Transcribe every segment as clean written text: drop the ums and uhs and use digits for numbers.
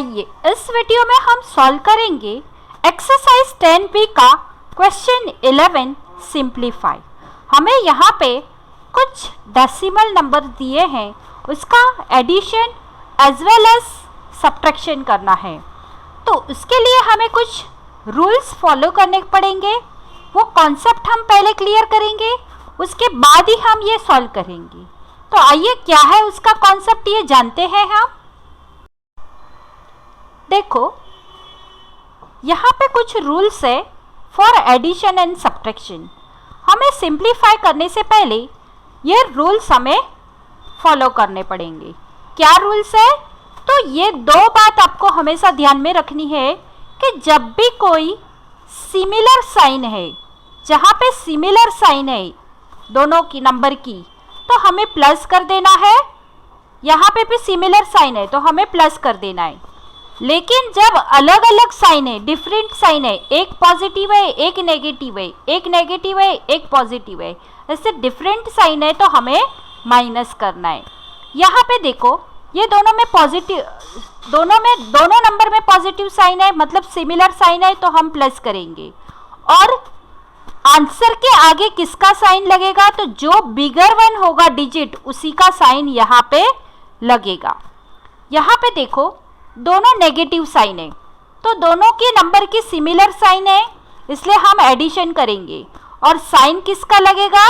आइए इस वीडियो में हम सॉल्व करेंगे एक्सरसाइज 10B का क्वेश्चन 11 सिंप्लीफाई। हमें यहाँ पे कुछ डेसिमल नंबर दिए हैं, उसका addition as well as subtraction करना है। तो उसके लिए हमें कुछ रूल्स फॉलो करने पड़ेंगे। वो कॉन्सेप्ट हम पहले क्लियर करेंगे, उसके बाद ही हम ये सॉल्व करेंगे। तो आइए क्या है उसका कॉन्सेप्ट ये जानते हैं हम। देखो यहाँ पे कुछ रूल्स है फॉर एडिशन एंड सब्ट्रैक्शन। हमें सिंप्लीफाई करने से पहले ये रूल्स हमें फॉलो करने पड़ेंगे। क्या रूल्स है? तो ये दो बात आपको हमेशा ध्यान में रखनी है कि जब भी कोई सिमिलर साइन है, जहाँ पे सिमिलर साइन है दोनों की नंबर की, तो हमें प्लस कर देना है। यहाँ पे भी सिमिलर साइन है तो हमें प्लस कर देना है। लेकिन जब अलग अलग साइन है, डिफरेंट साइन है, एक पॉजिटिव है एक नेगेटिव है, एक नेगेटिव है एक पॉजिटिव है, ऐसे डिफरेंट साइन है तो हमें माइनस करना है। यहाँ पे देखो ये दोनों में पॉजिटिव, दोनों नंबर में पॉजिटिव साइन है, मतलब सिमिलर साइन है तो हम प्लस करेंगे। और आंसर के आगे किसका साइन लगेगा? तो जो बिगर वन होगा डिजिट उसी का साइन यहाँ पे लगेगा। यहाँ पे देखो दोनों नेगेटिव साइन है तो दोनों के नंबर की सिमिलर साइन है, इसलिए हम एडिशन करेंगे। और साइन किसका लगेगा?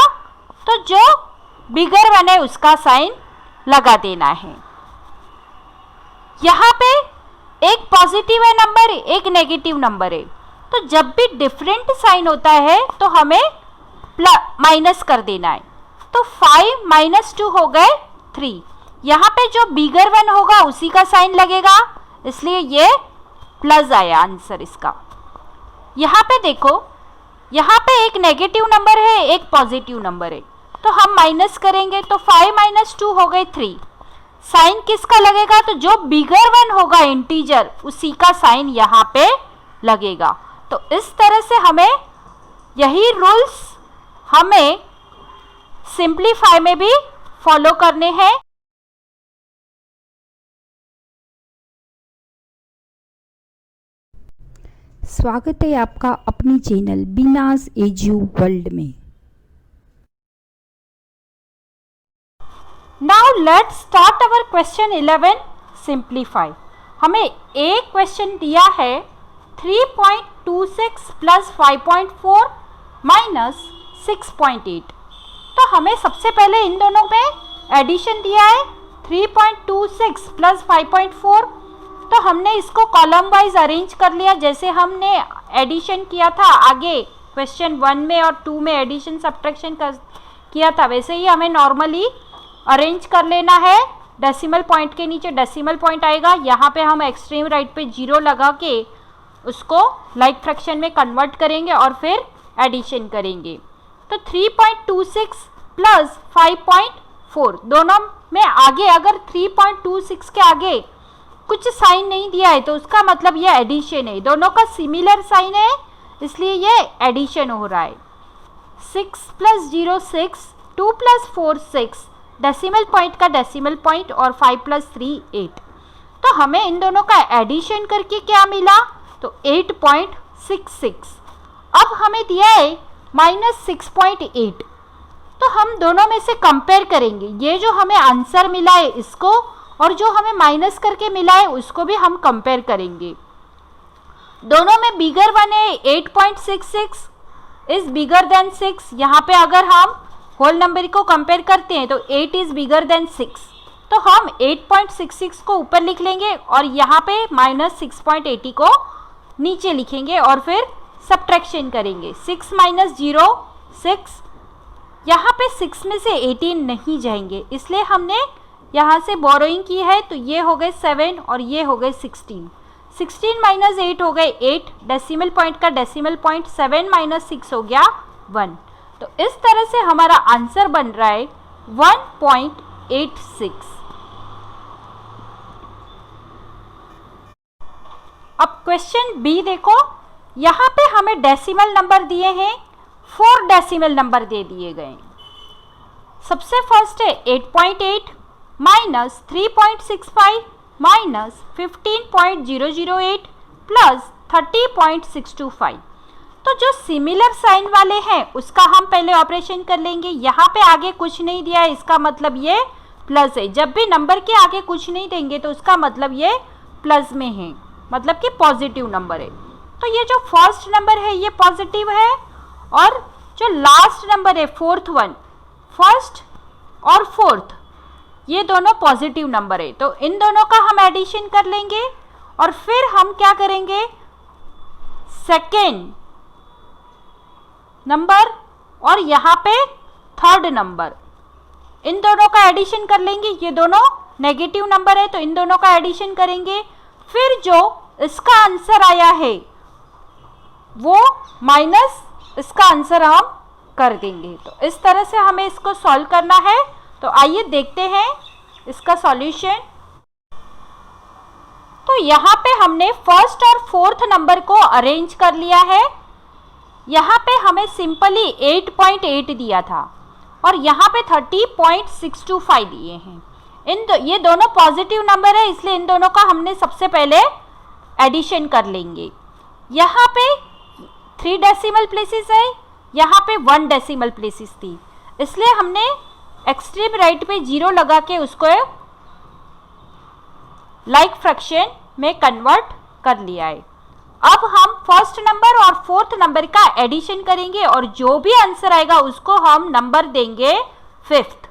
तो जो बिगर वन है उसका साइन लगा देना है। यहाँ पे एक पॉजिटिव है नंबर, एक नेगेटिव नंबर है, तो जब भी डिफरेंट साइन होता है तो हमें माइनस कर देना है। तो 5 - 2 हो गए 3। यहाँ पे जो बिगर वन होगा उसी का साइन लगेगा, इसलिए ये प्लस आया आंसर इसका। यहाँ पे देखो यहाँ पे एक नेगेटिव नंबर है एक पॉजिटिव नंबर है, तो हम माइनस करेंगे तो 5 - 2 हो गए 3। साइन किसका लगेगा? तो जो बिगर वन होगा इंटीजर उसी का साइन यहाँ पे लगेगा। तो इस तरह से हमें यही रूल्स हमें सिंप्लीफाई में भी फॉलो करने हैं। स्वागत है आपका अपनी चैनल बीनाज एजू वर्ल्ड में। Now let's start our question 11 simplify. हमें एक क्वेश्चन दिया है 3.26 + 5.4 - 6.8। तो हमें सबसे पहले इन दोनों में एडिशन दिया है 3.26 + 5.4, तो हमने इसको कॉलम वाइज अरेंज कर लिया जैसे हमने एडिशन किया था आगे क्वेश्चन 1 में और 2 में एडिशन सब्ट्रैक्शन किया था, वैसे ही हमें नॉर्मली अरेंज कर लेना है। डेसिमल पॉइंट के नीचे डेसिमल पॉइंट आएगा, यहाँ पे हम एक्सट्रीम राइट पे 0 लगा के उसको लाइक फ्रैक्शन में कन्वर्ट करेंगे और फिर एडिशन करेंगे। तो 3.26 + 5.4 दोनों में आगे अगर 3.26 के आगे कुछ साइन नहीं दिया है तो उसका मतलब ये एडिशन है, दोनों का सिमिलर साइन है इसलिए ये एडिशन हो रहा है। 6 + 0 6, 2 + 4 6, डेसिमल पॉइंट का डेसिमल पॉइंट, और 5 + 3 8। तो हमें इन दोनों का एडिशन करके क्या मिला? तो 8.66। अब हमें दिया है -6.8, तो हम दोनों में से कंपेयर करेंगे। ये जो हमें आंसर मिला है इसको और जो हमें माइनस करके मिला है उसको भी हम कंपेयर करेंगे। दोनों में बिगर वन है 8.66 इज बिगर देन 6। यहाँ पे अगर हम होल नंबर को कंपेयर करते हैं तो 8 इज बिगर देन 6, तो हम 8.66 को ऊपर लिख लेंगे और यहाँ पे -6.80 को नीचे लिखेंगे और फिर सब्ट्रैक्शन करेंगे। 6 - 0 6, यहाँ पे 6 में से 18 नहीं जाएंगे इसलिए हमने यहाँ से बोरोइंग की है, तो ये हो गए 7 और ये हो गए 16। 16 - 8 हो गए 8, डेसिमल पॉइंट का डेसिमल पॉइंट 7 - 6 हो गया 1। तो इस तरह से हमारा आंसर बन रहा है 1.86। अब क्वेश्चन बी देखो, यहाँ पे हमें डेसिमल नंबर दिए हैं, 4 डेसिमल नंबर दे दिए गए। सबसे फर्स्ट है 8.8 - 3.65 माइनस 15.008 प्लस 30.625। तो जो सिमिलर साइन वाले हैं उसका हम पहले ऑपरेशन कर लेंगे। यहाँ पे आगे कुछ नहीं दिया है, इसका मतलब ये प्लस है। जब भी नंबर के आगे कुछ नहीं देंगे तो उसका मतलब ये प्लस में है, मतलब कि पॉजिटिव नंबर है। तो ये जो फर्स्ट नंबर है ये पॉजिटिव है, और जो लास्ट नंबर है फोर्थ वन, फर्स्ट और फोर्थ, ये दोनों पॉजिटिव नंबर है। तो इन दोनों का हम एडिशन कर लेंगे और फिर हम क्या करेंगे, सेकेंड नंबर और यहाँ पे थर्ड नंबर, इन दोनों का एडिशन कर लेंगे। ये दोनों नेगेटिव नंबर है तो इन दोनों का एडिशन करेंगे। फिर जो इसका आंसर आया है वो माइनस इसका आंसर हम कर देंगे। तो इस तरह से हमें इसको सॉल्व करना है। तो आइए देखते हैं इसका सॉल्यूशन। तो यहाँ पे हमने फर्स्ट और फोर्थ नंबर को अरेंज कर लिया है। यहाँ पे हमें सिंपली 8.8 दिया था और यहाँ पे 30.625 दिए हैं। ये दोनों पॉजिटिव नंबर है, इसलिए इन दोनों का हमने सबसे पहले एडिशन कर लेंगे। यहाँ पे 3 डेसिमल प्लेसेस है, यहाँ पे 1 डेसिमल प्लेसेस थी, इसलिए हमने एक्सट्रीम राइट पे 0 लगा के उसको लाइक फ्रैक्शन में कन्वर्ट कर लिया है। अब हम फर्स्ट नंबर और फोर्थ नंबर का एडिशन करेंगे और जो भी आंसर आएगा उसको हम नंबर देंगे फिफ्थ।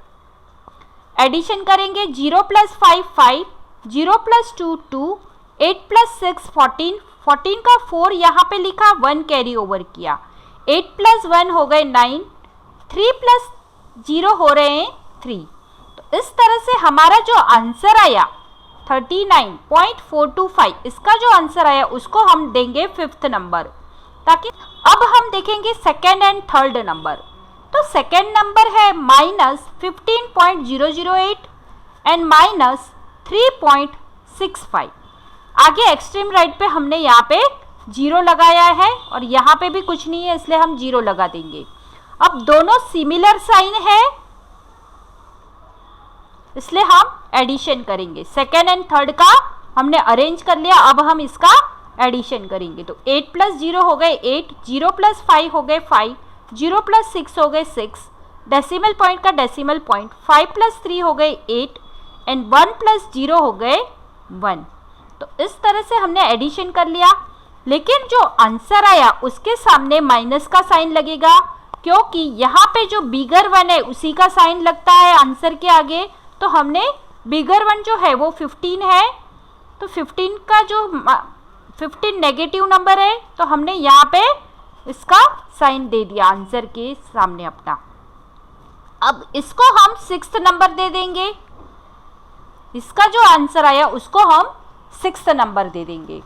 एडिशन करेंगे 0 + 5 5, 0 + 2 2, 8 + 6 14, 14 का 4 यहाँ पे लिखा, 1 कैरी ओवर किया, 8 + 1 हो गए 9, 3 + 0 हो रहे हैं 3। तो इस तरह से हमारा जो आंसर आया 39.425, इसका जो आंसर आया उसको हम देंगे फिफ्थ नंबर। ताकि अब हम देखेंगे सेकेंड एंड थर्ड नंबर। तो सेकेंड नंबर है -15.008 एंड -3.65। आगे एक्सट्रीम राइट पे हमने यहाँ पे 0 लगाया है और यहाँ पे भी कुछ नहीं है, इसलिए हम 0 लगा देंगे। अब दोनों सिमिलर साइन है इसलिए हम एडिशन करेंगे। सेकेंड एंड थर्ड का हमने अरेंज कर लिया, अब हम इसका एडिशन करेंगे। तो 8 + 0 हो गए 8, 0 + 5 हो गए 5, 0 + 6 हो गए 6, डेसिमल पॉइंट का डेसिमल पॉइंट, 5 + 3 हो गए 8 एंड 1 + 0 हो गए 1। तो इस तरह से हमने एडिशन कर लिया। लेकिन जो आंसर आया उसके सामने माइनस का साइन लगेगा, क्योंकि यहाँ पे जो बिगर 1 है उसी का साइन लगता है आंसर के आगे। तो हमने बिगर 1 जो है वो 15 है, तो 15 का जो 15 नेगेटिव नंबर है तो हमने यहाँ पे इसका साइन दे दिया आंसर के सामने अपना। अब इसको हम सिक्स्थ नंबर दे देंगे, इसका जो आंसर आया उसको हम सिक्स्थ नंबर दे देंगे।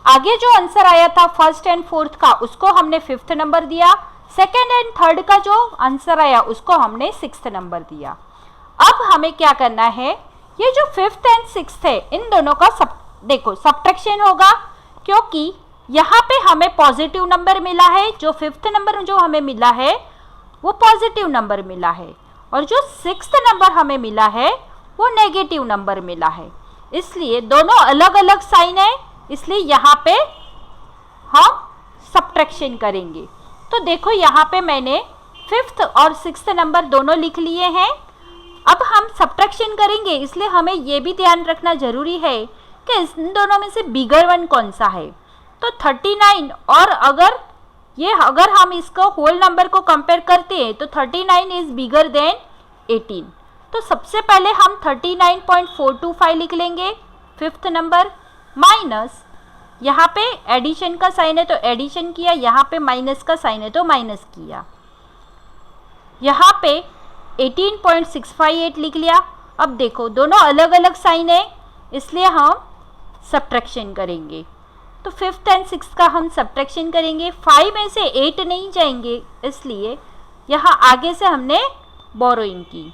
आगे जो आंसर आया था फर्स्ट एंड फोर्थ का उसको हमने फिफ्थ नंबर दिया, सेकेंड एंड थर्ड का जो आंसर आया उसको हमने सिक्स्थ नंबर दिया। अब हमें क्या करना है, ये जो फिफ्थ एंड सिक्स्थ है इन दोनों का देखो सब्ट्रैक्शन होगा, क्योंकि यहाँ पे हमें पॉजिटिव नंबर मिला है, जो फिफ्थ नंबर जो हमें मिला है वो पॉजिटिव नंबर मिला है, और जो सिक्स्थ नंबर हमें मिला है वो नेगेटिव नंबर मिला है। इसलिए दोनों अलग अलग साइन है, इसलिए यहाँ पे हम सब्ट्रैक्शन करेंगे। तो देखो यहाँ पे मैंने फिफ्थ और सिक्स्थ नंबर दोनों लिख लिए हैं। अब हम सब्ट्रैक्शन करेंगे, इसलिए हमें ये भी ध्यान रखना जरूरी है कि इन दोनों में से बिगर 1 कौन सा है। तो 39, और अगर हम इसको होल नंबर को कंपेयर करते हैं तो 39 इज बिगर देन 18। तो सबसे पहले हम 39.425 लिख लेंगे फिफ्थ नंबर, माइनस यहाँ पे एडिशन का साइन है तो एडिशन किया, यहाँ पे माइनस का साइन है तो माइनस किया, यहाँ पे 18.658 लिख लिया। अब देखो दोनों अलग अलग साइन है इसलिए हम सब्ट्रैक्शन करेंगे। तो फिफ्थ एंड सिक्स्थ का हम सब्ट्रैक्शन करेंगे, 5 में से 8 नहीं जाएंगे इसलिए यहाँ आगे से हमने बोरोइंग की,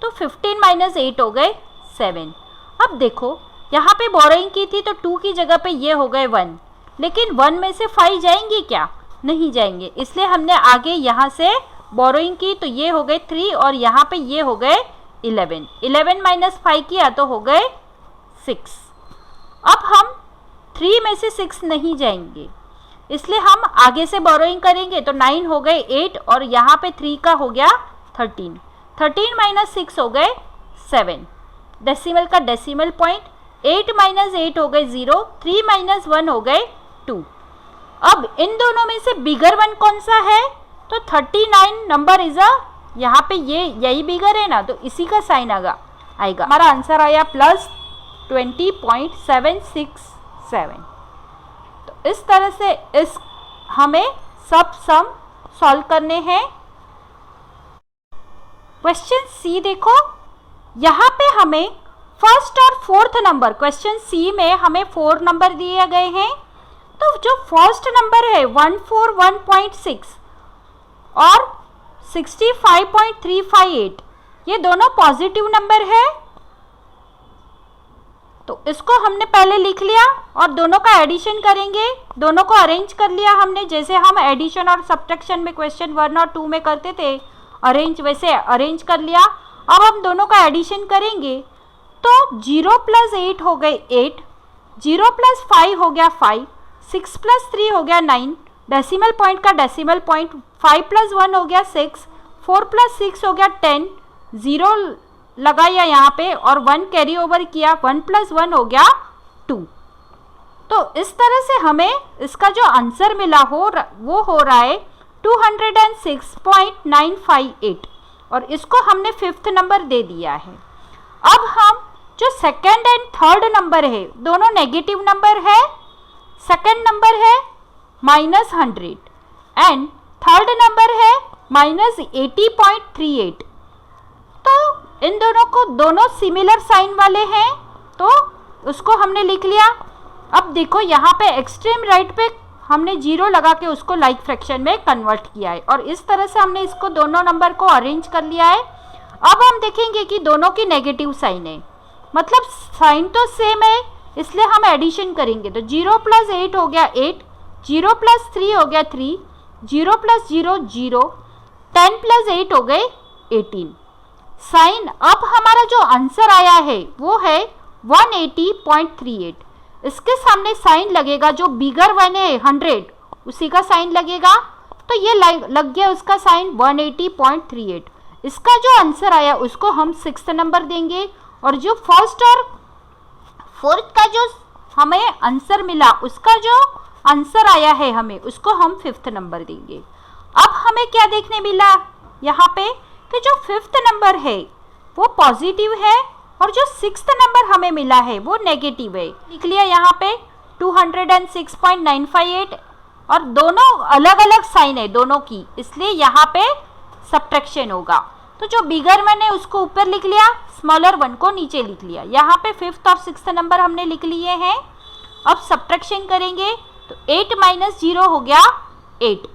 तो 15 - 8 हो गए 7। अब देखो यहाँ पे बोरोइंग की थी तो 2 की जगह पे ये हो गए 1, लेकिन 1 में से 5 जाएंगे क्या, नहीं जाएंगे, इसलिए हमने आगे यहाँ से बोरोइंग की तो ये हो गए 3 और यहाँ पे ये हो गए 11। 11 - 5 किया तो हो गए 6। अब हम 3 में से 6 नहीं जाएंगे, इसलिए हम आगे से बोरोइंग करेंगे। तो 9 हो गए 8 और यहाँ पे 3 का हो गया 13। 13 माइनस 6 हो गए 7, डेसिमल का डेसिमल पॉइंट। 8 माइनस 8 हो गए 0, 3 माइनस 1 हो गए 2। अब इन दोनों में से बिगर वन कौन सा है? तो 39 नंबर इज अ, यहाँ पे यही बिगर है ना, तो इसी का साइन आएगा। हमारा आंसर आया प्लस 20.767। तो इस तरह से हमें सब सम सॉल्व करने हैं। क्वेश्चन सी देखो, यहाँ पे हमें फर्स्ट और फोर्थ नंबर, क्वेश्चन सी में हमें 4 नंबर दिए गए हैं। तो जो फर्स्ट नंबर है 141.6 और 65.358, ये दोनों पॉजिटिव नंबर है। तो इसको हमने पहले लिख लिया और दोनों का एडिशन करेंगे। दोनों को अरेंज कर लिया हमने, जैसे हम एडिशन और सब्ट्रैक्शन में क्वेश्चन 1 और 2 में करते थे अरेंज, वैसे अरेंज कर लिया। अब हम दोनों का एडिशन करेंगे तो 0 प्लस 8 हो गए 8, 0 प्लस 5 हो गया 5, 6 प्लस 3 हो गया 9, डेसिमल पॉइंट का डेसिमल पॉइंट, 5 प्लस 1 हो गया 6, 4 प्लस 6 हो गया 10, 0 लगाया यहाँ पे और 1 कैरी ओवर किया, 1 प्लस 1 हो गया 2। तो इस तरह से हमें इसका जो आंसर मिला वो हो रहा है 206.958 और इसको हमने 5th नंबर दे दिया है। अब हम जो सेकेंड एंड थर्ड नंबर है दोनों नेगेटिव नंबर है। सेकेंड नंबर है -100 एंड थर्ड नंबर है -80.38। तो इन दोनों को दोनों सिमिलर साइन वाले हैं, तो उसको हमने लिख लिया। अब देखो यहाँ पे एक्सट्रीम राइट पे हमने 0 लगा के उसको लाइक फ्रैक्शन में कन्वर्ट किया है और इस तरह से हमने इसको दोनों नंबर को अरेंज कर लिया है। अब हम देखेंगे कि दोनों की नेगेटिव साइन है, मतलब साइन तो सेम है, इसलिए हम एडिशन करेंगे। तो 0 प्लस 8 हो गया 8, 0 प्लस 3 हो गया 3, 0 प्लस 0 0, 10 प्लस 8 हो गए 18। साइन अब हमारा जो आंसर आया है वो है 180.38। इसके सामने साइन लगेगा जो बिगर वन है 100, उसी का साइन लगेगा। तो ये लग गया उसका साइन 180.38। इसका जो आंसर आया उसको हम 6th नंबर देंगे और जो फर्स्ट और फोर्थ का जो हमें आंसर मिला उसका जो आंसर आया है हमें उसको हम 5th नंबर देंगे। अब हमें क्या देखने मिला यहाँ पे कि जो 5th नंबर है वो पॉजिटिव है और जो 6th नंबर हमें मिला है वो नेगेटिव है। लिख लिया यहाँ पे 206.958 और दोनों अलग अलग साइन है दोनों की, इसलिए यहाँ पे सब्ट्रैक्शन होगा। तो जो बिगर वन है उसको ऊपर लिख लिया, स्मॉलर वन को नीचे लिख लिया। यहाँ पे 5th और 6th नंबर हमने लिख लिए हैं। अब सब्ट्रैक्शन करेंगे तो 8 माइनस 0 हो गया 8,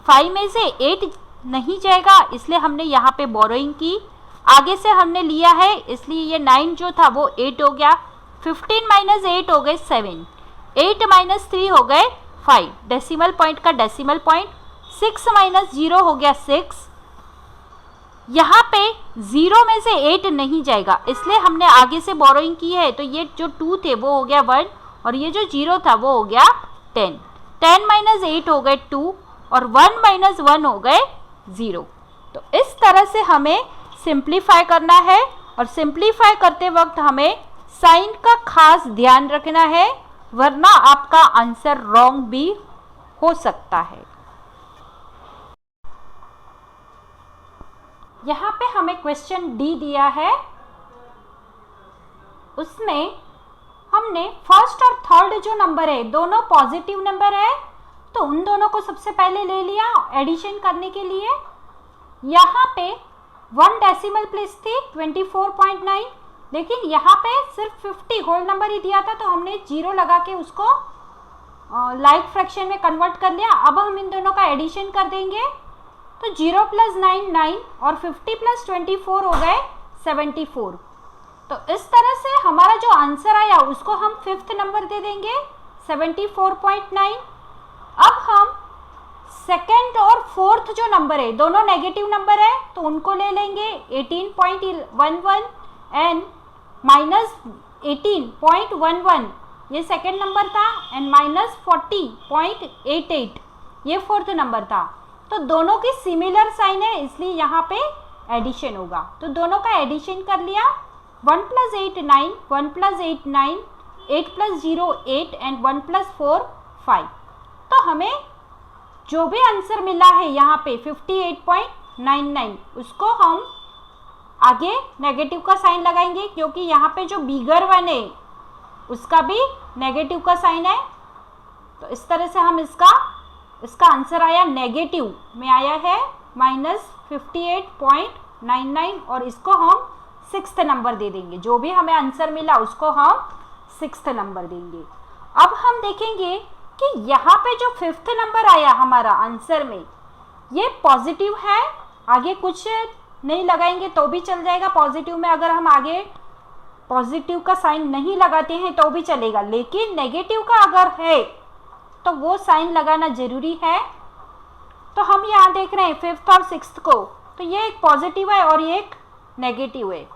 5 में से 8 नहीं जाएगा इसलिए हमने यहाँ पे बोरोइंग की, आगे से हमने लिया है इसलिए ये 9 जो था वो 8 हो गया। 15 माइनस 8 हो गए 7, 8 माइनस 3 हो गए 5, डेसिमल पॉइंट का डेसिमल पॉइंट, 6 माइनस 0 हो गया 6। यहाँ पे 0 में से 8 नहीं जाएगा इसलिए हमने आगे से बोरोइंग की है। तो ये जो 2 थे वो हो गया 1 और ये जो 0 था वो हो गया 10, 10 माइनस 8 हो गए 2 और 1 माइनस 1 हो गए 0। तो इस तरह से हमें सिंप्लीफाई करना है और सिंप्लीफाई करते वक्त हमें साइन का खास ध्यान रखना है, वरना आपका आंसर रॉन्ग भी हो सकता है। यहाँ पे हमें क्वेश्चन डी दिया है, उसमें हमने फर्स्ट और थर्ड जो नंबर है दोनों पॉजिटिव नंबर है, तो उन दोनों को सबसे पहले ले लिया एडिशन करने के लिए। यहाँ पे 1 डेसिमल प्लेस थी 24.9, लेकिन यहाँ पे सिर्फ 50 होल नंबर ही दिया था तो हमने 0 लगा के उसको लाइक फ्रैक्शन में कन्वर्ट कर लिया। अब हम इन दोनों का एडिशन कर देंगे तो 0 प्लस 9 9 और 50 प्लस 24 हो गए 74। तो इस तरह से हमारा जो आंसर आया उसको हम 5th नंबर दे देंगे 74.9। अब हम सेकेंड और फोर्थ जो नंबर है दोनों नेगेटिव नंबर है तो उनको ले लेंगे 18.11 एंड 18.11 ये सेकेंड नंबर था एंड -40.88 ये फोर्थ नंबर था। तो दोनों की सिमिलर साइन है इसलिए यहाँ पे एडिशन होगा। तो दोनों का एडिशन कर लिया, 1 + 8 9, 1 + 8 9, 8 + 0 8 एंड 1 + 4 5। तो हमें जो भी आंसर मिला है यहाँ पे 58.99 उसको हम आगे नेगेटिव का साइन लगाएंगे क्योंकि यहाँ पे जो बिगर वन है उसका भी नेगेटिव का साइन है। तो इस तरह से हम इसका आंसर आया नेगेटिव में आया है -58.99 और इसको हम 6th नंबर दे देंगे। जो भी हमें आंसर मिला उसको हम 6th नंबर देंगे। अब हम देखेंगे कि यहाँ पे जो 5th नंबर आया हमारा आंसर में ये पॉजिटिव है, आगे कुछ नहीं लगाएंगे तो भी चल जाएगा। पॉजिटिव में अगर हम आगे पॉजिटिव का साइन नहीं लगाते हैं तो भी चलेगा, लेकिन नेगेटिव का अगर है तो वो साइन लगाना जरूरी है। तो हम यहाँ देख रहे हैं 5th और 6th को, तो ये एक पॉजिटिव है और ये एक नेगेटिव है।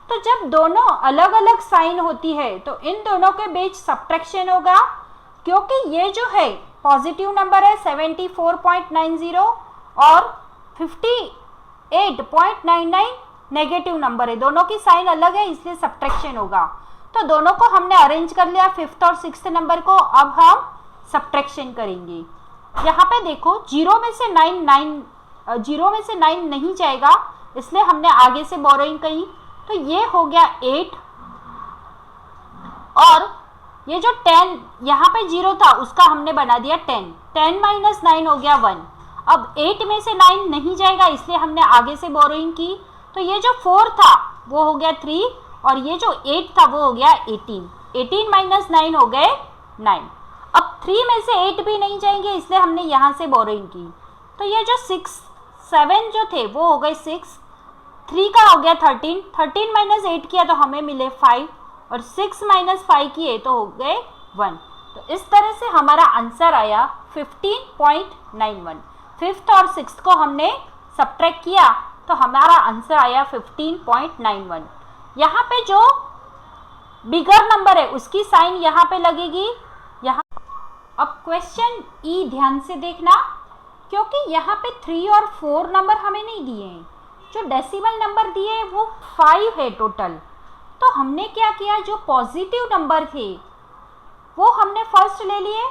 तो जब दोनों अलग अलग साइन होती है तो इन दोनों के बीच सब्ट्रैक्शन होगा क्योंकि ये जो है पॉजिटिव नंबर है 74.90 और 58.99 नेगेटिव नंबर है, दोनों की साइन अलग है इसलिए सब्ट्रैक्शन होगा। तो दोनों को हमने अरेंज कर लिया 5th और 6th नंबर को। अब हम सब्ट्रैक्शन करेंगे। यहाँ पे देखो 0 में से 9 नहीं जाएगा इसलिए हमने आगे से बोरोइंग करी। तो ये हो गया 8 और ये जो 10 यहाँ पे 0 था उसका हमने बना दिया 10 - 9 हो गया 1। अब 8 में से 9 नहीं जाएगा इसलिए हमने आगे से बोरोइंग की। तो ये जो 4 था वो हो गया 3 और ये जो 8 था वो हो गया 18 - 9 हो गए 9। अब 3 में से 8 भी नहीं जाएंगे इसलिए हमने यहाँ से बोरोइंग की। तो ये जो 6 7 जो थे वो हो गए 6, 3 का हो गया 13 - 8 किया तो हमें मिले 5 और 6 - 5 किए तो हो गए 1। तो इस तरह से हमारा आंसर आया 15.91। 5th और 6th को हमने सब्ट्रैक्ट किया तो हमारा आंसर आया 15.91। यहाँ पे जो बिगर नंबर है उसकी साइन यहाँ पे लगेगी। यहाँ अब क्वेश्चन ई ध्यान से देखना क्योंकि यहाँ पे 3 और 4 नंबर हमें नहीं दिए हैं, जो डेसिमल नंबर दिए हैं वो 5 है टोटल। तो हमने क्या किया, जो पॉजिटिव नंबर थे वो हमने फर्स्ट ले लिए।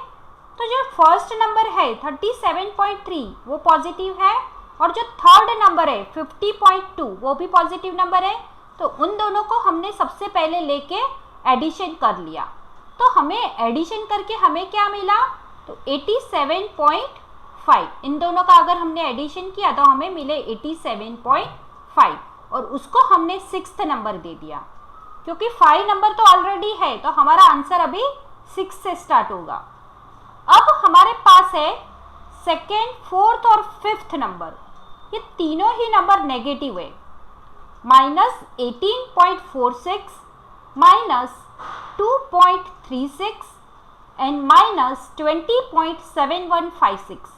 तो जो फर्स्ट नंबर है 37.3 वो पॉजिटिव है और जो थर्ड नंबर है 50.2 वो भी पॉजिटिव नंबर है। तो उन दोनों को हमने सबसे पहले लेके एडिशन कर लिया। तो हमें एडिशन करके हमें क्या मिला, तो 87.5। इन दोनों का अगर हमने एडिशन किया तो हमें मिले 87.5 और उसको हमने 6th नंबर दे दिया क्योंकि 5 नंबर तो ऑलरेडी है। तो हमारा आंसर अभी 6 से स्टार्ट होगा। अब हमारे पास है 2nd, 4th और 5th नंबर, ये तीनों ही नंबर नेगेटिव है। -18.46, -2.36 एंड -20.7156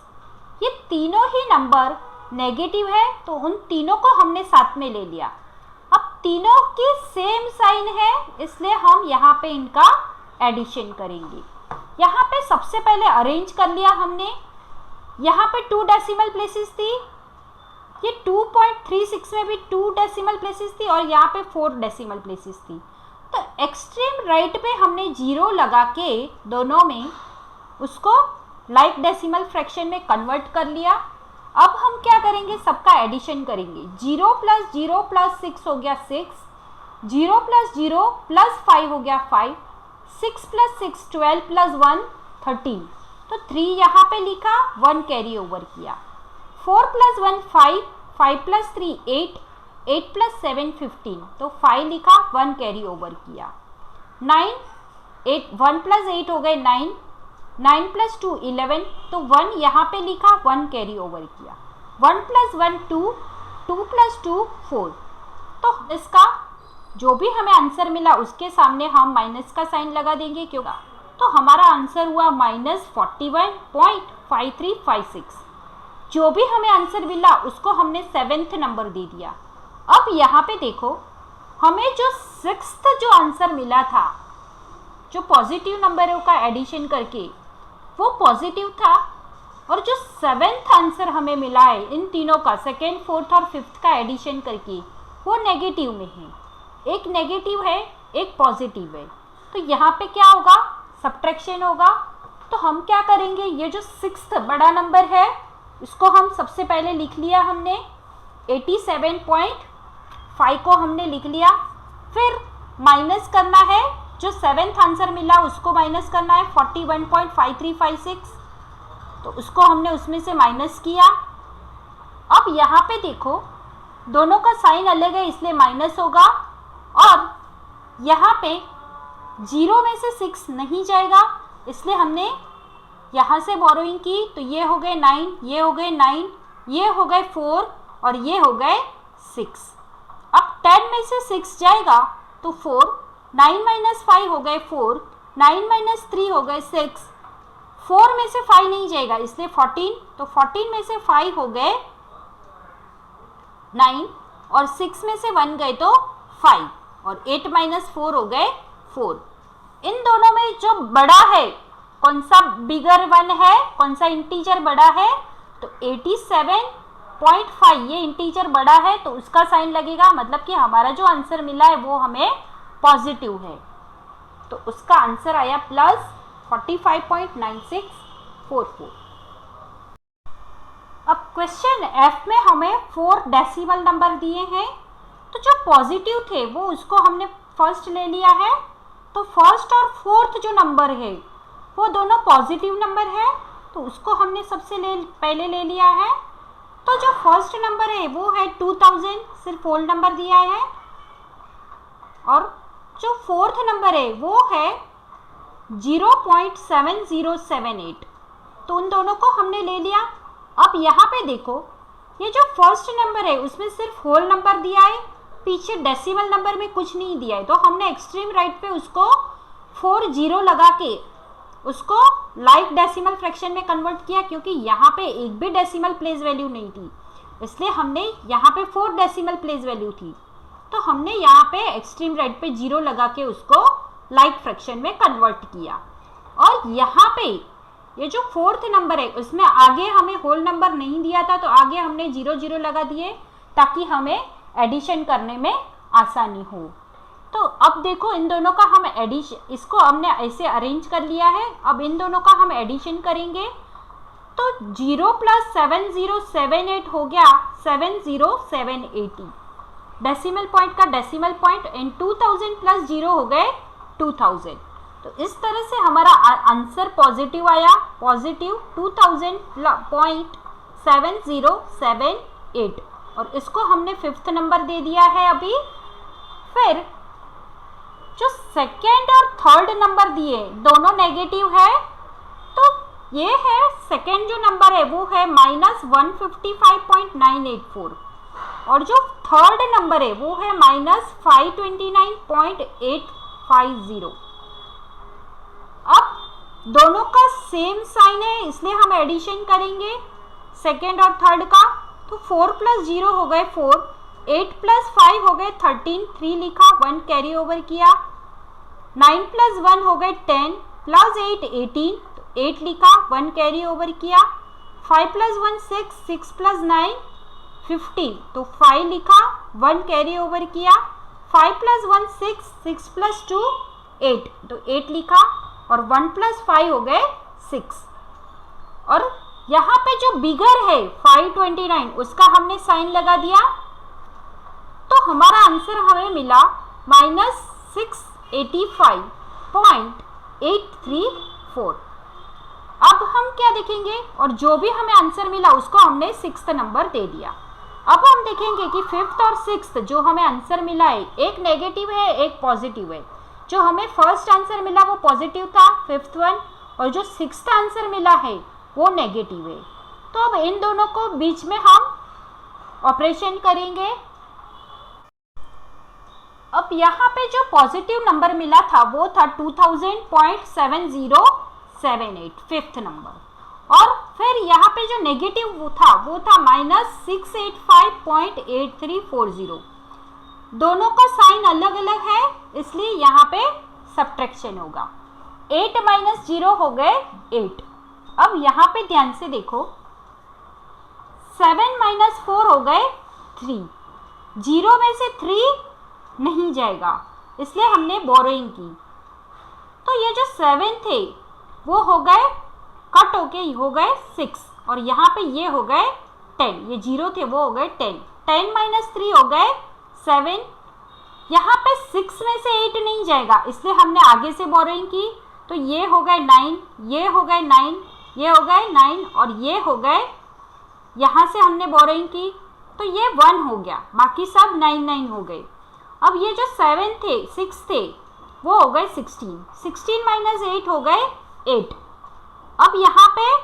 ये तीनों ही नंबर नेगेटिव है। तो उन तीनों को हमने साथ में ले लिया। अब तीनों की सेम साइन है इसलिए हम यहाँ पे इनका एडिशन करेंगे। यहाँ पे सबसे पहले अरेंज कर लिया हमने। यहाँ पे 2 डेसिमल प्लेसेस थी, ये 2.36 में भी 2 डेसिमल प्लेसेस थी और यहाँ पे 4 डेसिमल प्लेसेस थी। तो एक्सट्रीम राइट पे हमने 0 लगा के दोनों में उसको लाइक डेसिमल फ्रैक्शन में कन्वर्ट कर लिया। अब हम क्या करेंगे, सबका एडिशन करेंगे। 0 + 0 + 6 हो गया 6, 0 + 0 + 5 हो गया 5, 6 + 6 12 + 1 13। तो 3 यहाँ पे लिखा, 1 कैरी ओवर किया। 4 + 1 5, 5 + 3 8, 8 + 7 15। तो 5 लिखा, 1 कैरी ओवर किया। 9 8 1 + 8 हो गए 9, 9 + 2 11। तो 1 यहाँ पे लिखा, 1 कैरी ओवर किया। 1 + 1 2, 2 + 2 4। तो इसका जो भी हमें आंसर मिला उसके सामने हम माइनस का साइन लगा देंगे क्यों। तो हमारा आंसर हुआ -41.5356। जो भी हमें आंसर मिला उसको हमने 7th नंबर दे दिया। अब यहाँ पे देखो हमें जो सिक्स्थ जो आंसर मिला था, जो पॉजिटिव नंबरों का एडिशन करके वो पॉजिटिव था, और जो सेवेंथ आंसर हमें मिला है इन तीनों का, सेकेंड, फोर्थ और फिफ्थ का एडिशन करके, वो नेगेटिव में है। एक नेगेटिव है, एक पॉजिटिव है। तो यहाँ पे क्या होगा, सब्ट्रैक्शन होगा। तो हम क्या करेंगे, ये जो सिक्स्थ बड़ा नंबर है इसको हम सबसे पहले लिख लिया हमने, 87.5 को हमने लिख लिया। फिर माइनस करना है, जो सेवेंथ आंसर मिला उसको माइनस करना है 41.5356, तो उसको हमने उसमें से माइनस किया। अब यहाँ पे देखो दोनों का साइन अलग है इसलिए माइनस होगा, और यहाँ पे 0 में से 6 नहीं जाएगा इसलिए हमने यहाँ से बोरोइंग की। तो ये हो गए 9, ये हो गए 9, ये हो गए 4 और ये हो गए 6। अब 10 में से 6 जाएगा तो 4, 9 माइनस 5 हो गए 4, 9 माइनस 3 हो गए 6, 4 में से 5 नहीं जाएगा इसलिए 14, तो 14 में से 5 हो गए 9 और 6 में से 1 गए तो 5, और 8 माइनस 4 हो गए 4। इन दोनों में जो बड़ा है, कौन सा बिगर वन है, कौन सा इंटीजर बड़ा है, तो 87.5 ये इंटीजर बड़ा है तो उसका साइन लगेगा, मतलब कि हमारा जो आंसर मिला है वो हमें पॉजिटिव है। तो उसका आंसर आया प्लस 45.9644। अब क्वेश्चन एफ में हमें 4 डेसिमल नंबर दिए हैं, तो जो पॉजिटिव थे वो उसको हमने फर्स्ट ले लिया है। तो फर्स्ट और फोर्थ जो नंबर है वो दोनों पॉजिटिव नंबर है, तो उसको हमने सबसे पहले ले लिया है। तो जो फर्स्ट नंबर है वो है 2000, सिर्फ होल नंबर दिया है, और जो फोर्थ नंबर है वो है 0.7078, तो उन दोनों को हमने ले लिया। अब यहाँ पे देखो ये जो फर्स्ट नंबर है उसमें सिर्फ होल नंबर दिया है, पीछे डेसिमल नंबर में कुछ नहीं दिया है, तो हमने एक्सट्रीम राइट पे उसको 4 0 लगा के उसको लाइक डेसिमल फ्रैक्शन में कन्वर्ट किया, क्योंकि यहाँ पे एक भी डेसिमल प्लेस वैल्यू नहीं थी इसलिए हमने यहाँ पे 4 डेसिमल प्लेस वैल्यू थी, तो हमने यहाँ पे एक्सट्रीम राइट पे 0 लगा के उसको लाइक फ्रैक्शन में कन्वर्ट किया। और यहाँ पे ये जो फोर्थ नंबर है उसमें आगे हमें होल नंबर नहीं दिया था, तो आगे हमने 0 0 लगा दिए ताकि हमें एडिशन करने में आसानी हो। तो अब देखो इन दोनों का हम एडिशन, इसको हमने ऐसे अरेंज कर लिया है। अब इन दोनों का हम एडिशन करेंगे तो 0 + 7078 हो गया 70780, डेसिमल पॉइंट का डेसिमल पॉइंट, इन 2000 + 0 हो गए 2000। तो इस तरह से हमारा आंसर पॉजिटिव आया, पॉजिटिव 2000.7078, और इसको हमने फिफ्थ नंबर दे दिया है अभी। फिर जो सेकेंड और थर्ड नंबर दिए दोनों नेगेटिव है, तो ये है सेकेंड जो नंबर है वो है -155.984, और जो थर्ड नंबर है वो है -529.850। अब दोनों का सेम साइन है इसलिए हम एडिशन करेंगे सेकेंड और थर्ड का। तो 4 + 0 हो गए 4, 8 + 5 हो गए 13, 3 लिखा, 1 कैरी ओवर किया, 9 + 1 हो गए 10, +8 18, तो 8 लिखा, 1 कैरी ओवर किया, 5 + 1 6, 6 + 9 15, तो 5 लिखा, 1 कैरी ओवर किया, 5 + 1 6, 6 + 2 8, तो 8 लिखा, और 1 + 5 हो गए 6। और यहाँ पे जो बिगर है 529 उसका हमने साइन लगा दिया, तो हमारा आंसर हमें मिला -685.834। अब हम क्या देखेंगे, और जो भी हमें आंसर मिला उसको हमने सिक्स्थ नंबर दे दिया। अब हम देखेंगे कि फिफ्थ और सिक्स्थ जो हमें आंसर मिला है, एक नेगेटिव है एक पॉजिटिव है। जो हमें फर्स्ट आंसर मिला वो पॉजिटिव था, फिफ्थ वन, और जो सिक्स्थ आंसर मिला है वो नेगेटिव है। तो अब इन दोनों को बीच में हम ऑपरेशन करेंगे। अब यहाँ पे जो पॉजिटिव नंबर मिला था वो था 2000.7078, फिफ्थ नंबर, और फिर यहाँ पे जो नेगेटिव था वो था -685.8340। दोनों का साइन अलग अलग है इसलिए यहाँ पे सब्ट्रैक्शन होगा। 8 माइनस 0 हो गए 8। अब यहाँ पे ध्यान से देखो 7 माइनस 4 हो गए 3। 0 में से 3 नहीं जाएगा इसलिए हमने बोरोइंग की। तो ये जो 7 थे वो हो गए कट होके हो गए 6 और यहाँ पे ये हो गए 10। ये 0 थे वो हो गए 10। 10 माइनस 3 हो गए 7। यहाँ पे 6 में से 8 नहीं जाएगा इसलिए हमने आगे से बोरोइंग की। तो ये हो गए 9, ये हो गए 9, ये हो गए 9 और ये हो गए, यहाँ से हमने बोरोइंग की तो ये 1 हो गया, बाकी सब 9 9 हो गए। अब ये जो 7 थे 6 थे वो हो गए 16। 16 माइनस 8 हो गए 8। अब यहाँ पे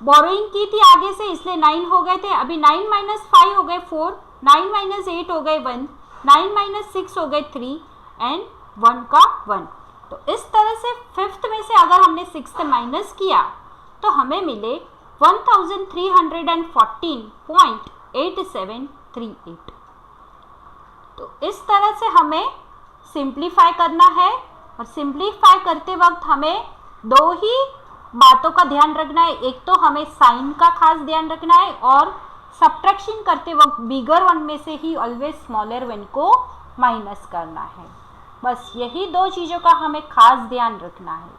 बोरोइंग की थी आगे से इसलिए 9 हो गए थे। अभी 9 माइनस 5 हो गए 4, 9 माइनस 8 हो गए 1, 9 माइनस 6 हो गए 3 एंड 1 का 1। तो इस तरह से 5th में से अगर हमने 6th माइनस किया तो हमें मिले 1314.8738। तो इस तरह से हमें सिंप्लीफाई करना है और सिंप्लीफाई करते वक्त हमें दो ही बातों का ध्यान रखना है। एक तो हमें साइन का खास ध्यान रखना है और सब्ट्रैक्शन करते वक्त बिगर वन में से ही ऑलवेज स्मॉलर वन को माइनस करना है। बस यही दो चीज़ों का हमें खास ध्यान रखना है।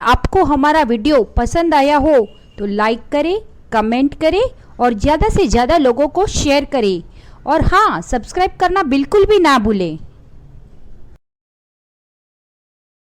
आपको हमारा वीडियो पसंद आया हो तो लाइक करें, कमेंट करें और ज़्यादा से ज़्यादा लोगों को शेयर करें और हाँ, सब्सक्राइब करना बिल्कुल भी ना भूलें।